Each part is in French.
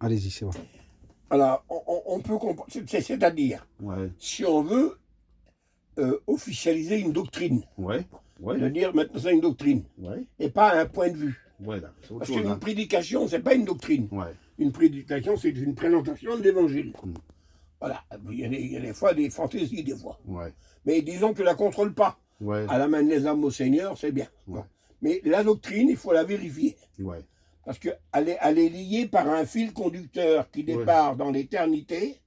Allez-y, c'est bon. Alors, on peut comprendre, c'est-à-dire, si on veut officialiser une doctrine, de dire maintenant c'est une doctrine, et pas un point de vue. Parce qu'une prédication, c'est pas une doctrine. Une prédication, c'est une présentation de l'évangile. Voilà, il y a des fois des fantaisies, des fois. Mais disons que tu ne la contrôles pas. À la main des âmes au Seigneur, c'est bien. Mais la doctrine, il faut la vérifier. Parce qu'elle est liée par un fil conducteur qui départ dans l'éternité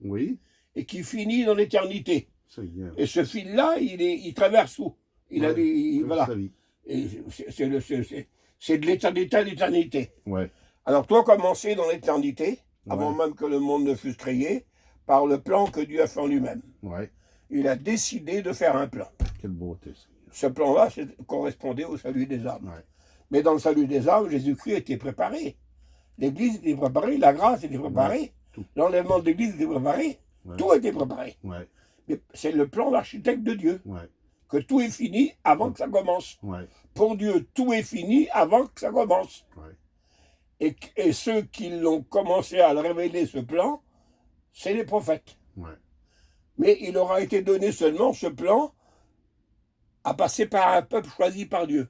et qui finit dans l'éternité. Et ce fil-là, il traverse où voilà. C'est de l'éternité à l'éternité. Alors toi, commencer dans l'éternité, avant même que le monde ne fût créé, par le plan que Dieu a fait en lui-même. Il a décidé de faire un plan. Quelle beauté. Ce plan-là correspondait au salut des âmes. Mais dans le salut des âmes, Jésus-Christ était préparé. L'Église était préparée, la grâce était préparée, l'enlèvement de l'Église était préparé, tout était préparé. Mais c'est le plan d'architecte de Dieu. Que tout est fini avant que ça commence. Pour Dieu, tout est fini avant que ça commence. Et ceux qui l'ont commencé à le révéler, ce plan, c'est les prophètes. Mais il aura été donné seulement ce plan à passer par un peuple choisi par Dieu.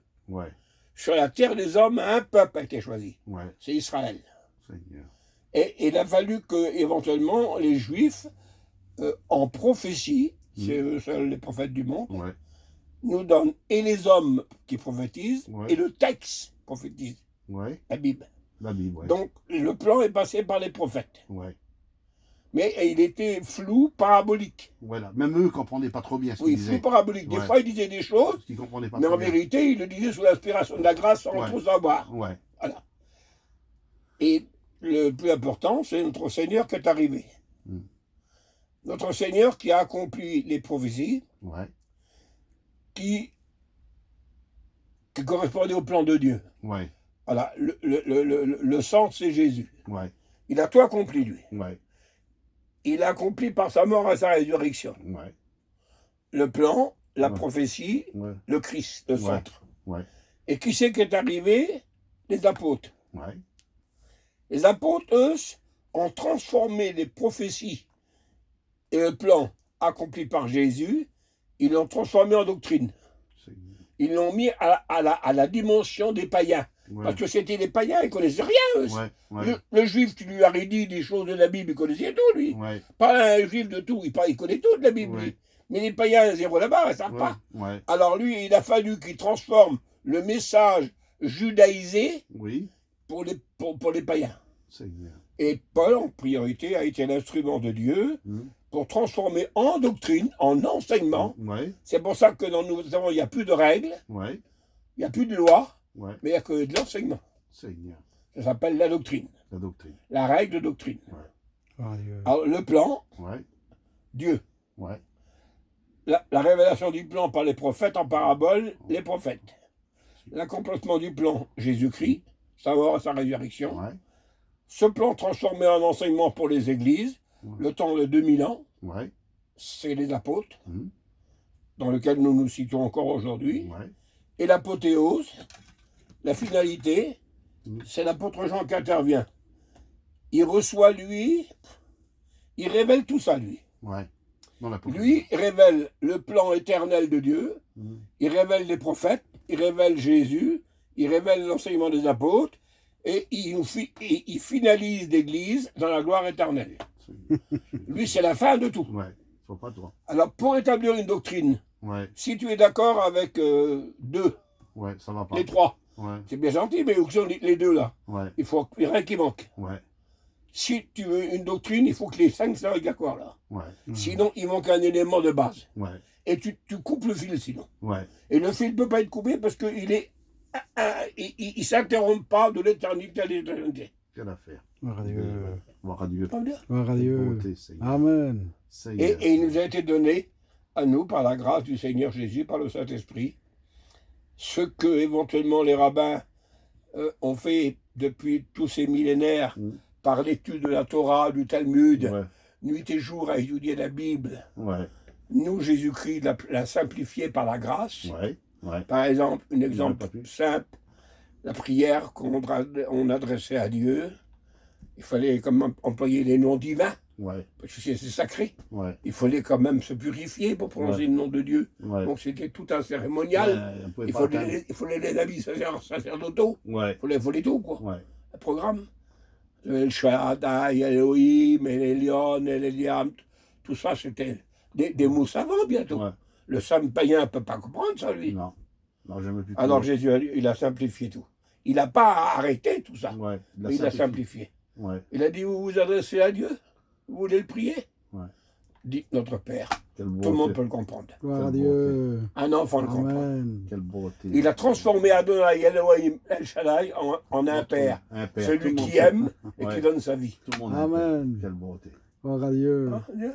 Sur la terre des hommes, un peuple a été choisi. C'est Israël. Et il a fallu que, éventuellement, les Juifs, en prophétie, c'est eux seuls les prophètes du monde, nous donnent et les hommes qui prophétisent et le texte prophétise. La Bible. Donc, le plan est passé par les prophètes. Mais il était flou, parabolique. Même eux ne comprenaient pas trop bien ce qu'ils disaient. Flou, parabolique. Des fois, ils disaient des choses, mais en vérité, ils le disaient sous l'inspiration de la grâce sans trop savoir. Voilà. Et le plus important, c'est notre Seigneur qui est arrivé. Notre Seigneur qui a accompli les prophéties, qui correspondaient au plan de Dieu. Voilà. Le centre, c'est Jésus. Il a tout accompli, lui. Il a accompli par sa mort et sa résurrection. Le plan, la prophétie, le Christ, le centre. Et qui c'est qui est arrivé? Les apôtres. Les apôtres, eux, ont transformé les prophéties et le plan accompli par Jésus, ils l'ont transformé en doctrine. Ils l'ont mis à la dimension des païens. Parce que c'était des païens, ils ne connaissaient rien, eux. Le juif qui lui avait dit des choses de la Bible, il connaissait tout, lui. Pas un juif de tout, il connaît tout de la Bible, lui. Mais les païens, zéro là-bas, ils ne savent pas. Alors lui, il a fallu qu'il transforme le message judaïsé pour les païens. Et Paul, en priorité, a été l'instrument de Dieu pour transformer en doctrine, en enseignement. C'est pour ça que dans nous savons, il n'y a plus de règles, il n'y a plus de loi, mais il n'y a que de l'enseignement. Ça s'appelle la doctrine. La règle de doctrine. Alors, le plan, Dieu. La révélation du plan par les prophètes, en parabole, les prophètes. L'accomplissement du plan, Jésus-Christ, sa mort et sa résurrection. Ce plan transformé en enseignement pour les églises, le temps de 2000 ans, c'est les apôtres, dans lequel nous nous situons encore aujourd'hui. Et l'apothéose, la finalité, c'est l'apôtre Jean qui intervient. Il reçoit lui, il révèle tout ça lui. Lui révèle le plan éternel de Dieu, il révèle les prophètes, il révèle Jésus, il révèle l'enseignement des apôtres, et il finalise l'Église dans la gloire éternelle. Lui, c'est la fin de tout. Alors, pour établir une doctrine, si tu es d'accord avec deux, ça va pas. les trois, c'est bien gentil, mais où sont les deux là? Il faut rien qui manque. Si tu veux une doctrine, il faut que les 5 soient d'accord là. Sinon, il manque un élément de base. Et tu coupes le fil sinon. Et le fil ne peut pas être coupé parce qu'il est il ne s'interrompt pas de l'éternité à l'éternité. Quelle affaire. Amen. Et il nous a été donné à nous, par la grâce du Seigneur Jésus, par le Saint-Esprit, ce que éventuellement les rabbins ont fait depuis tous ces millénaires par l'étude de la Torah, du Talmud, nuit et jour à étudier la Bible. Nous, Jésus-Christ l'a simplifié par la grâce. Par exemple, un exemple simple, la prière qu'on adressait à Dieu, Il fallait quand même employer les noms divins, Ouais. parce que c'est sacré. Ouais. Il fallait quand même se purifier pour prononcer le nom de Dieu. Ouais. Donc c'était tout un cérémonial. On Il pouvait pas fallait les habits sacerdotaux. Ouais. Il fallait tout, quoi. Ouais. Le programme. El Shaddai, Elohim, Elion, Eliam, tout ça, c'était des mots savants bientôt. Ouais. Le saint païen ne peut pas comprendre ça, lui. Non. Non, jamais plus. Alors Jésus, il a simplifié tout. Il n'a pas arrêté tout ça, Ouais. mais il a simplifié. Ouais. Il a dit, vous vous adressez à Dieu, vous voulez le prier. Ouais. Dites notre Père. Quelle Tout le monde peut le comprendre. Gloire à Dieu. Un enfant le comprend. Amen. Quelle beauté. Il a transformé Adonai Elohim El Shaddai en un père. Un père. Celui Tout le qui monde aime et Ouais. qui donne sa vie. Tout le monde Amen. Quelle beauté. Gloire à Dieu. Hein, Dieu